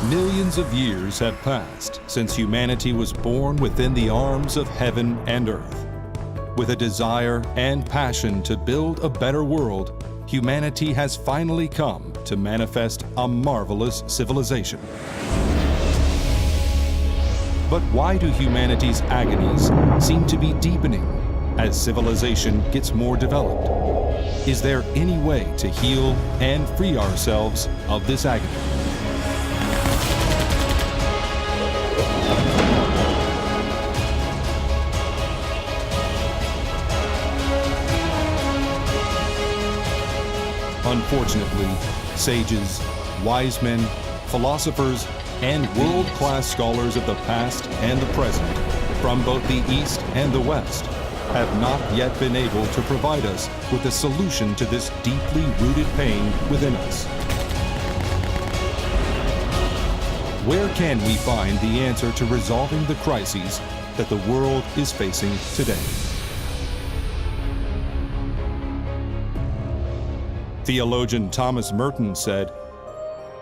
Millions of years have passed since humanity was born within the arms of heaven and earth. With a desire and passion to build a better world, humanity has finally come to manifest a marvelous civilization. But why do humanity's agonies seem to be deepening as civilization gets more developed? Is there any way to heal and free ourselves of this agony? Unfortunately, sages, wise men, philosophers, and world-class scholars of the past and the present, from both the East and the West, have not yet been able to provide us with a solution to this deeply rooted pain within us. Where can we find the answer to resolving the crises that the world is facing today? Theologian Thomas Merton said,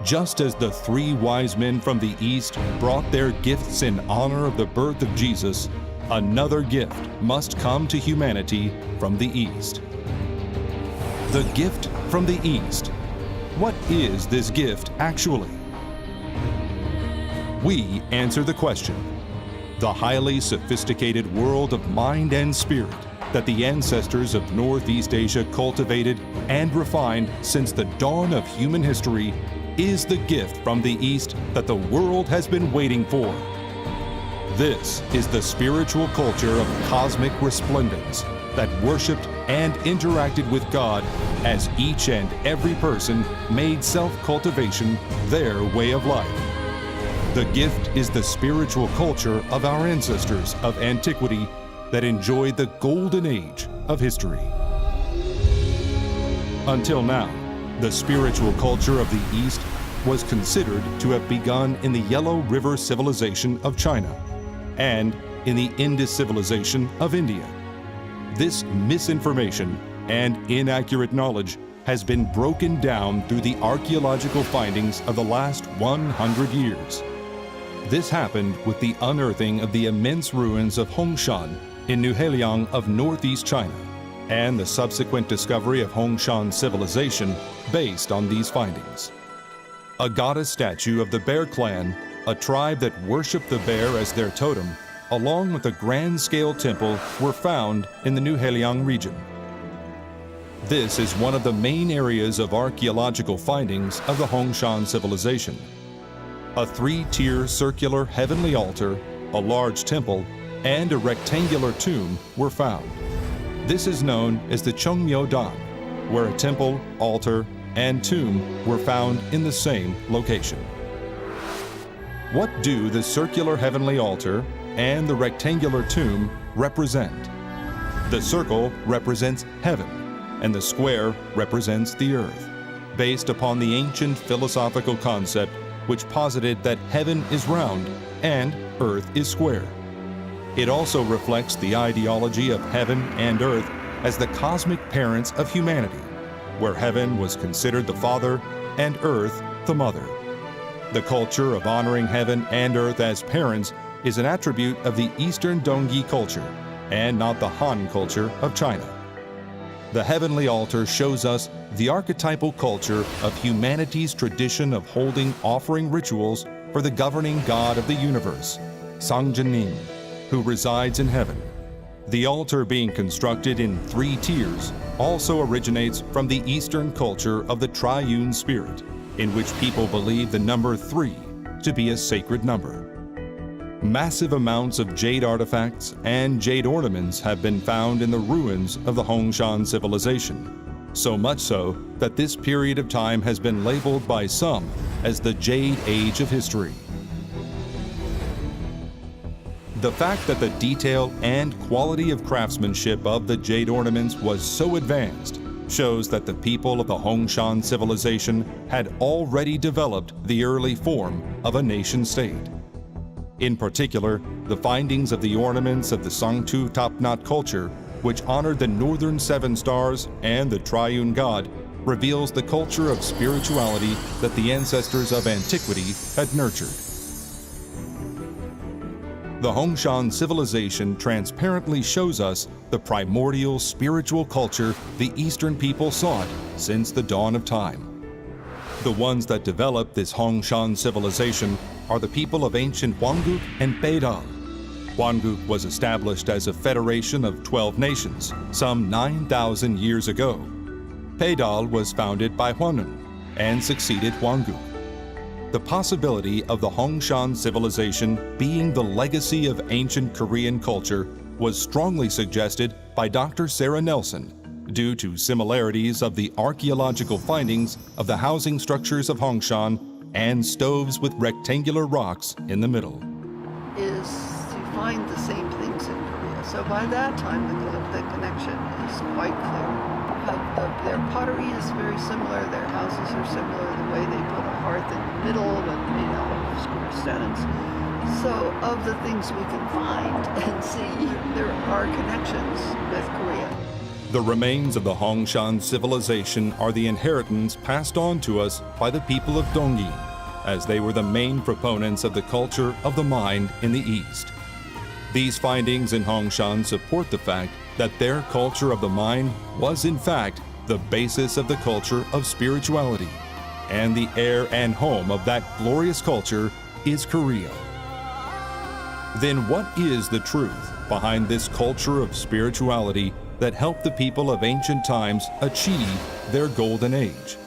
"Just as the three wise men from the East brought their gifts in honor of the birth of Jesus, another gift must come to humanity from the East." The gift from the East. What is this gift actually? We answer the question. The highly sophisticated world of mind and spirit that the ancestors of Northeast Asia cultivated and refined since the dawn of human history is the gift from the East that the world has been waiting for. This is the spiritual culture of cosmic resplendence that worshiped and interacted with God as each and every person made self-cultivation their way of life. The gift is the spiritual culture of our ancestors of antiquity that enjoyed the golden age of history. Until now, the spiritual culture of the East was considered to have begun in the Yellow River civilization of China and in the Indus civilization of India. This misinformation and inaccurate knowledge has been broken down through the archaeological findings of the last 100 years. This happened with the unearthing of the immense ruins of Hongshan in Nuheliang of northeast China, and the subsequent discovery of Hongshan civilization based on these findings. A goddess statue of the Bear Clan, a tribe that worshipped the bear as their totem, along with a grand-scale temple, were found in the Nuheliang region. This is one of the main areas of archaeological findings of the Hongshan civilization. A three-tier circular heavenly altar, a large temple, and a rectangular tomb were found. This is known as the Chongmyo Dan, where a temple, altar, and tomb were found in the same location. What do the circular heavenly altar and the rectangular tomb represent? The circle represents heaven, and the square represents the earth, based upon the ancient philosophical concept which posited that heaven is round and earth is square. It also reflects the ideology of heaven and earth as the cosmic parents of humanity, where heaven was considered the father and earth the mother. The culture of honoring heaven and earth as parents is an attribute of the Eastern Dongyi culture and not the Han culture of China. The heavenly altar shows us the archetypal culture of humanity's tradition of holding offering rituals for the governing God of the universe, Sangjinim, who resides in heaven. The altar being constructed in three tiers also originates from the Eastern culture of the triune spirit, in which people believe the number 3 to be a sacred number. Massive amounts of jade artifacts and jade ornaments have been found in the ruins of the Hongshan civilization, so much so that this period of time has been labeled by some as the Jade Age of history. The fact that the detail and quality of craftsmanship of the jade ornaments was so advanced shows that the people of the Hongshan civilization had already developed the early form of a nation-state. In particular, the findings of the ornaments of the Sangtu Tapnat culture, which honored the northern 7 stars and the triune God, reveals the culture of spirituality that the ancestors of antiquity had nurtured. The Hongshan civilization transparently shows us the primordial spiritual culture the Eastern people sought since the dawn of time. The ones that developed this Hongshan civilization are the people of ancient Hwanguk and Beidal. Hwanguk was established as a federation of 12 nations some 9,000 years ago. Beidal was founded by Hwanun and succeeded Hwanguk. The possibility of the Hongshan civilization being the legacy of ancient Korean culture was strongly suggested by Dr. Sarah Nelson due to similarities of the archaeological findings of the housing structures of Hongshan and stoves with rectangular rocks in the middle. Is to find the same things in Korea. So by that time, the connection is quite clear. Their pottery is very similar, their houses are similar, the way they put a hearth in the middle and made out of square stones. So of the things we can find and see, there are connections with Korea. The remains of the Hongshan civilization are the inheritance passed on to us by the people of Dongyi, as they were the main proponents of the culture of the mind in the East. These findings in Hongshan support the fact that their culture of the mind was in fact the basis of the culture of spirituality, and the heir and home of that glorious culture is Korea. Then what is the truth behind this culture of spirituality that helped the people of ancient times achieve their golden age?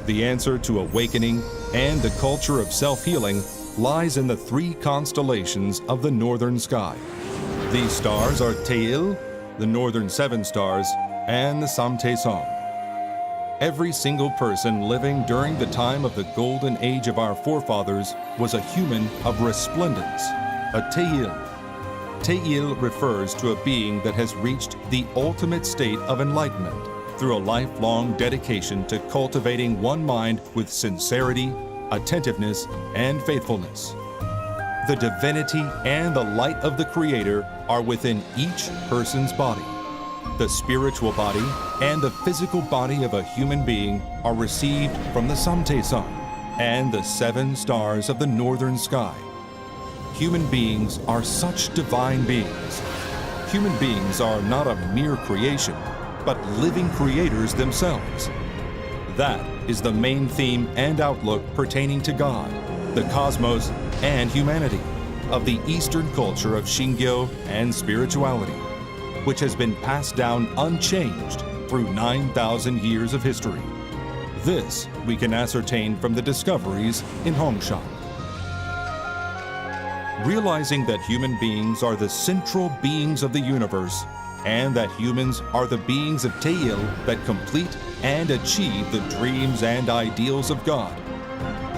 The answer to awakening and the culture of self-healing lies in the three constellations of the northern sky. These stars are Taeil, the northern seven stars, and the Samtaesong. Every single person living during the time of the golden age of our forefathers was a human of resplendence, a Taeil. Taeil refers to a being that has reached the ultimate state of enlightenment through a lifelong dedication to cultivating one mind with sincerity, attentiveness, and faithfulness. The divinity and the light of the Creator are within each person's body. The spiritual body and the physical body of a human being are received from the Samtaesong and the seven stars of the northern sky. Human beings are such divine beings. Human beings are not a mere creation, but living creators themselves. That is the main theme and outlook pertaining to God, the cosmos, and humanity of the Eastern culture of Shingyo and spirituality, which has been passed down unchanged through 9,000 years of history. This we can ascertain from the discoveries in Hongshan. Realizing that human beings are the central beings of the universe, and that humans are the beings of Taeil that complete and achieve the dreams and ideals of God.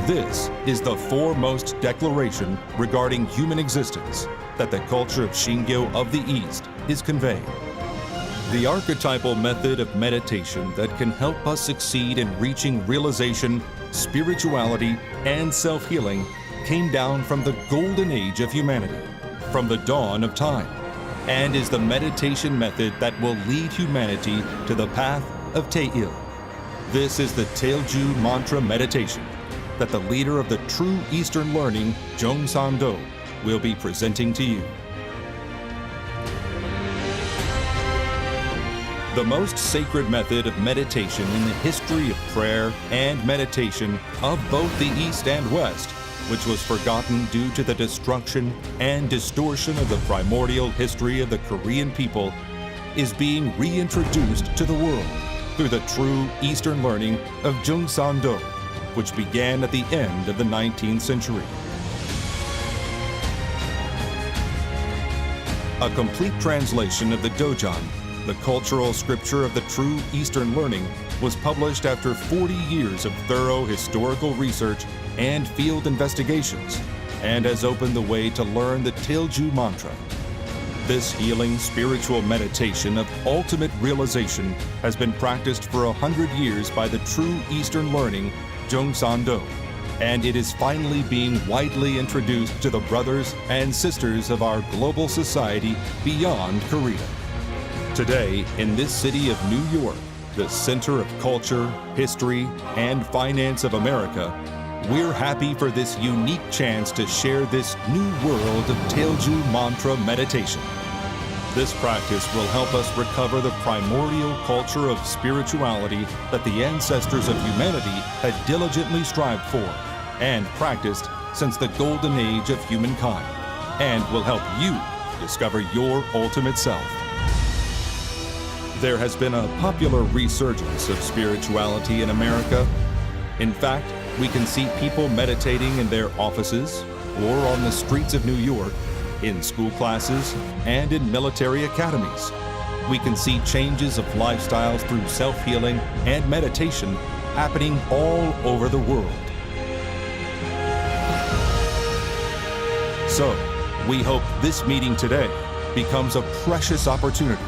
This is the foremost declaration regarding human existence that the culture of Shingyo of the East is conveying. The archetypal method of meditation that can help us succeed in reaching realization, spirituality, and self-healing came down from the golden age of humanity, from the dawn of time, and is the meditation method that will lead humanity to the path of Taeil. This is the Tailju mantra meditation that the leader of the true Eastern learning, Jung San-do, will be presenting to you. The most sacred method of meditation in the history of prayer and meditation of both the East and West, which was forgotten due to the destruction and distortion of the primordial history of the Korean people, is being reintroduced to the world through the true Eastern learning of Jung San-do, which began at the end of the 19th century. A complete translation of the Dojang, the cultural scripture of the true Eastern learning, was published after 40 years of thorough historical research and field investigations, and has opened the way to learn the Tailju mantra. This healing spiritual meditation of ultimate realization has been practiced for 100 years by the true Eastern learning, Jung San-do, and it is finally being widely introduced to the brothers and sisters of our global society beyond Korea. Today, in this city of New York, the center of culture, history, and finance of America, we're happy for this unique chance to share this new world of Teoju mantra meditation. This practice will help us recover the primordial culture of spirituality that the ancestors of humanity had diligently strived for and practiced since the golden age of humankind, and will help you discover your ultimate self. There has been a popular resurgence of spirituality in America. In fact, we can see people meditating in their offices or on the streets of New York, in school classes, and in military academies. We can see changes of lifestyles through self-healing and meditation happening all over the world. So, we hope this meeting today becomes a precious opportunity,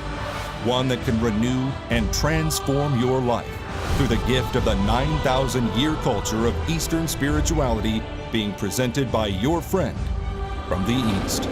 one that can renew and transform your life through the gift of the 9,000-year culture of Eastern spirituality being presented by your friend from the East.